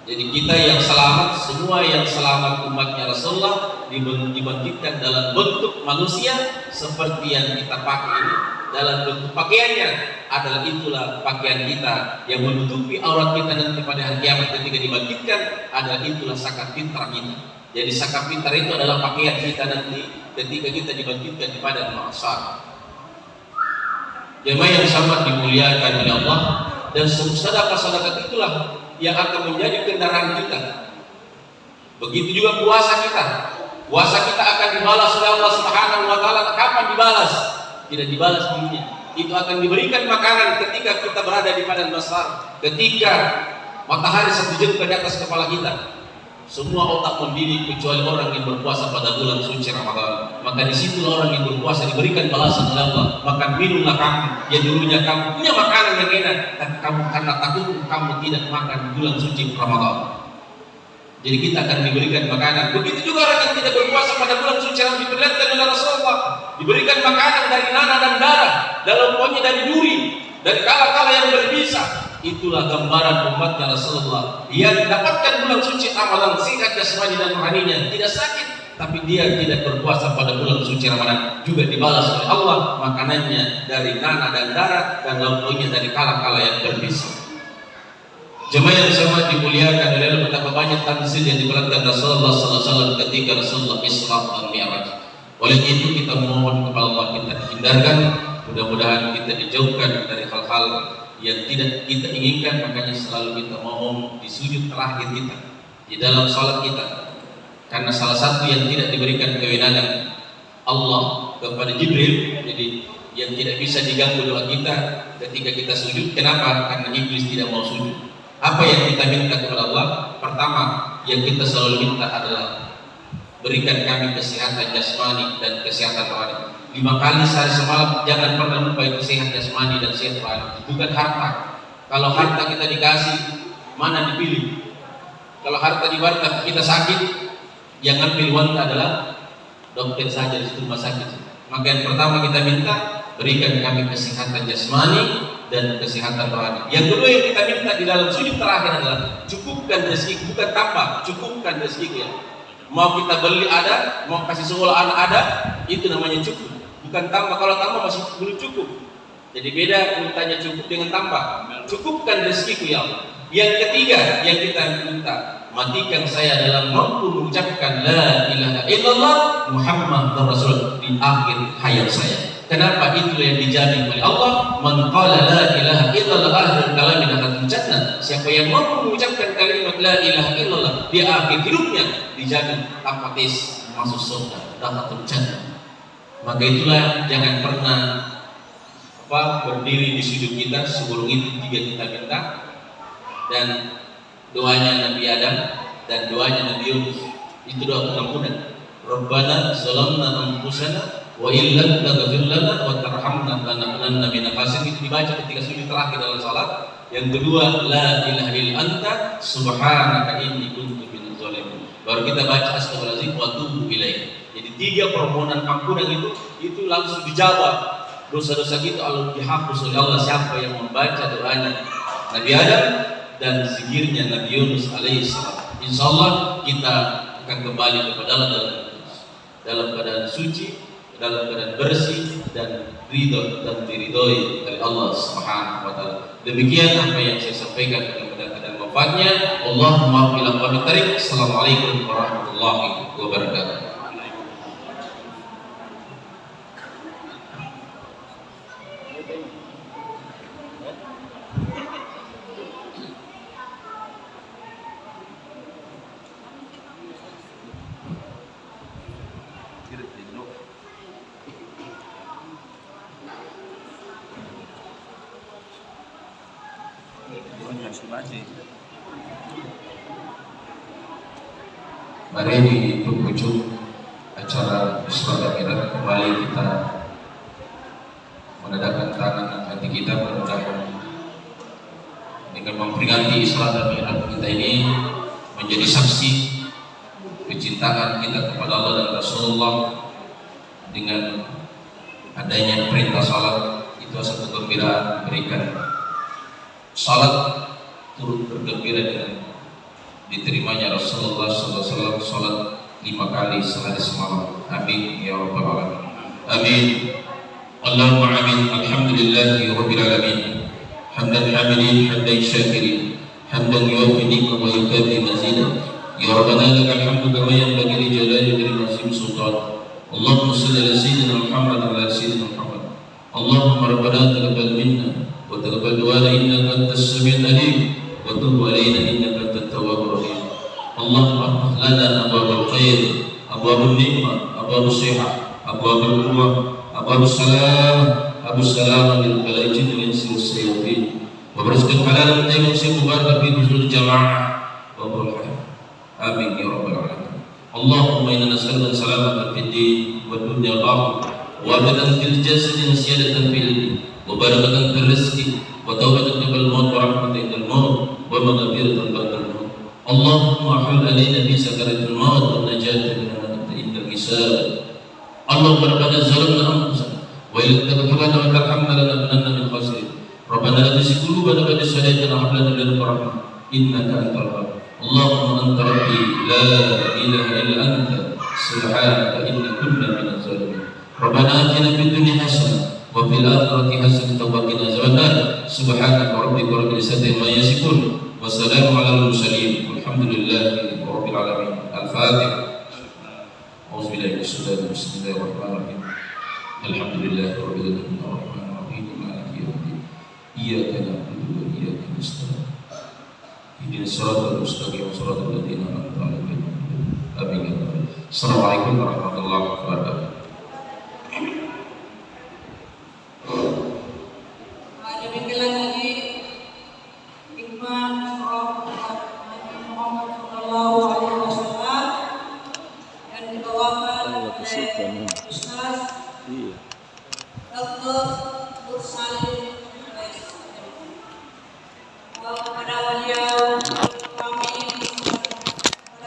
Jadi kita yang selamat, semua yang selamat umatnya Rasulullah dibangkitkan dalam bentuk manusia seperti yang kita pakai ini. Dalam bentuk pakaiannya adalah itulah pakaian kita yang menutupi aurat kita nanti pada hari kiamat ketika dibangkitkan, adalah itulah zakat fitrah kita. Jadi zakat fitrah itu adalah pakaian kita nanti ketika kita dibangkitkan di padang mahsyar. Jemaah yang sangat dimuliakan oleh Allah, dan sedekah-sedekah itulah yang akan menjadi kendaraan kita. Begitu juga puasa kita. Puasa kita akan dibalas oleh Allah Subhanahu wa taala. Kapan dibalas? Tidak dibalas dunia. Itu akan diberikan makanan ketika kita berada di padang mahsyar, ketika matahari satu jengkal di atas kepala kita. Semua otak mendidih kecuali orang yang berpuasa pada bulan suci Ramadan. Maka disitulah orang yang berpuasa diberikan balasan oleh Allah. Makan minumlah kamu, yang dulunya kamu punya makanan yang enak, tapi kamu karena takut kamu tidak makan di bulan suci Ramadan. Jadi kita akan diberikan makanan. Begitu juga orang yang tidak berpuasa pada bulan suci Ramadan diperlihatkan oleh Rasulullah, diberikan makanan dari nanah dan darah, dalam pokoknya dari duri, dari kala-kala yang berbisa. Itulah gambaran umatnya Rasulullah yang dapatkan bulan suci Ramadan sehat jasmani dan rohaninya, tidak sakit, tapi dia tidak berpuasa pada bulan suci Ramadan juga dibalas oleh Allah makanannya dari nanah dan darah dan lauknya dari kala-kala yang berbisa. Jemaah yang sangat dimuliakan, adalah betapa banyak tanzil yang dibalankan Rasulullah SAW ketika Rasulullah Isra dan Mi'raj. Oleh itu kita memohon kepada Allah, kita hindarkan, mudah-mudahan kita dijauhkan dari hal-hal yang tidak kita inginkan. Makanya selalu kita mohon di sujud terakhir kita, di dalam salat kita, karena salah satu yang tidak diberikan kewenangan Allah kepada Jibril, jadi yang tidak bisa diganggu doa kita ketika kita sujud. Kenapa? Karena iblis tidak mau sujud. Apa yang kita minta kepada Allah? Pertama, yang kita selalu minta adalah berikan kami kesehatan jasmani dan kesehatan rohani. 5 kali sehari semalam, jangan pernah lupa itu sehat jasmani dan sehat rohani. Bukan harta. Kalau harta kita dikasih, mana dipilih? Kalau harta di warta kita sakit, yang ngambil wanita adalah dokter saja di rumah sakit. Maka yang pertama kita minta, berikan kami kesehatan jasmani dan kesehatan rohani. Yang kedua yang kita minta di dalam sujud terakhir adalah cukupkan rezeki, bukan tambah, cukupkan rezeki ya. Mau kita beli ada, mau kasih sekolah anak ada, itu namanya cukup, bukan tambah. Kalau tambah masih belum cukup. Jadi beda mintanya cukup dengan tambah. Cukupkan rezekiku ya Allah. Yang ketiga yang kita minta, matikan saya dalam mampu mengucapkan la ilaha illallah Muhammad Rasul di akhir hayat saya. Kenapa? Itu yang dijamin oleh Allah. Man qala la ilaha illallah akhir kalamin akan jannah. Siapa yang mampu mengucapkan kalimat la ilaha illallah di akhir hidupnya, dijamin tanpa tes masuk surga, dakhatul jannah. Maka itulah jangan pernah berdiri di sudut kita sebelum itu 3 kita minta. Dan doanya Nabi Adam dan doanya Nabi Yunus itu doa pengampunan. Rabbana zalamna anfusana wa illam taghfir lana wa tarhamna lanakunanna minal khasirin. Itu dibaca ketika sujud terakhir dalam salat. Yang kedua, la ilaha illa anta subhanaka inni kuntu minadz zalimin. Baru kita baca astagfirullahaladzim wa atubu ilaih. Jadi 3 permohonan ampunan itu langsung dijawab. Dosa-dosa itu Allah dihapus oleh Allah. Siapa yang membaca doanya Nabi Adam dan zikirnya Nabi Yunus alaihissalam, insyaallah kita akan kembali kepada Allah dalam keadaan suci, dalam keadaan bersih dan ridho dan diridhoi oleh Allah Subhanahu wa taala. Demikian apa yang saya sampaikan kepada keadaan wafatnya. Allahumma ila wa tarik. Assalamualaikum warahmatullahi wabarakatuh. Mari di penghujung acara Isra dan Mi'raj kembali kita menadahkan tangan hati kita, mudah-mudahan dengan memperingati Isra dan Mi'raj kita ini menjadi saksi kecintaan kita kepada Allah dan Rasulullah. Dengan adanya perintah salat itu satu kegembiraan, berikan salat turut bergembira dengan diterimanya Rasulullah SAW salat 5 kali sehari semalam. Amin ya rabbal alamin. Amin. Allahumma amin. Alhamdulillahi rabbil alamin. Hamdan hamidin, hamdan syakirin, hamdan yuwaffi ni'mah wa yukafi mazidah. Ya rabbana lakal hamdu kama yanbaghi li jalali wajhika azim sultan. Allahumma salli ala sayyidina Muhammad wa ala sayyidina Muhammad. Allahumma rabbana taqabbal minna wa taqabbal du'ana innaka antas samiul alim wa tub alaina innaka antat tawwabur rahim. Allahumma aftah lana abwabal khair, abwabun ni'mah, abwabus sihah, abwabul quwwah, abwabus salam, abwabus salam lil khalaiqin wal insi was sayatin. Wa barzaqna halalan tayyiban mubarak fi huzul jamaah wa baraka. Amin ya rabbal alamin. Allahumma inna nas'aluka salamatan fid din wad dunya wal akhirah wa abadan fil jasadi wa siyadatan fil ilmi wa barakatan fil rizqi wa tawbatan qabla al-maut wa rahmatan indal maut wa maghfiratan ba'da al-maut. Allahumma hul alaina fi sakaratil maut wa najatan min al-inda hisab. Allahumma rabbana zalamna anfusana wa illam taghfir lana wa tarhamna lanakunanna minal khasirin. Rabbana la tuzigh qulubana ba'da idh hadaytana wa hab lana min ladunka rahmah innaka antal wahhab. Allahumma anta rabbi la ilaha illa anta subhanaka inni kunna minaz zalimin. Rabbana atina fid dunya hasanah wa fil akhirati hasanah wa qina adzabannar. Subhanaka rabbika rabbil izzati amma yasifun wa wassalamu ala mursalin walhamdulillahi rabbil alamin. Al-Fatihah. Auzubillahi minasyaitonir rajim. Bismillahirrahmanirrahim. Alhamdulillahi rabbil alamin arrahmanir rahim maliki yaumiddin. Iyyaka na'budu wa iyyaka nasta'in. Ihdinas siratal mustaqim siratal ladzina an'amta 'alaihim. Amin. Assalamualaikum warahmatullahi wabarakatuh. Demikian tadi hikmah Nabi Muhammad Sallallahu Alaihi Wasallam yang dibawakan oleh Ustaz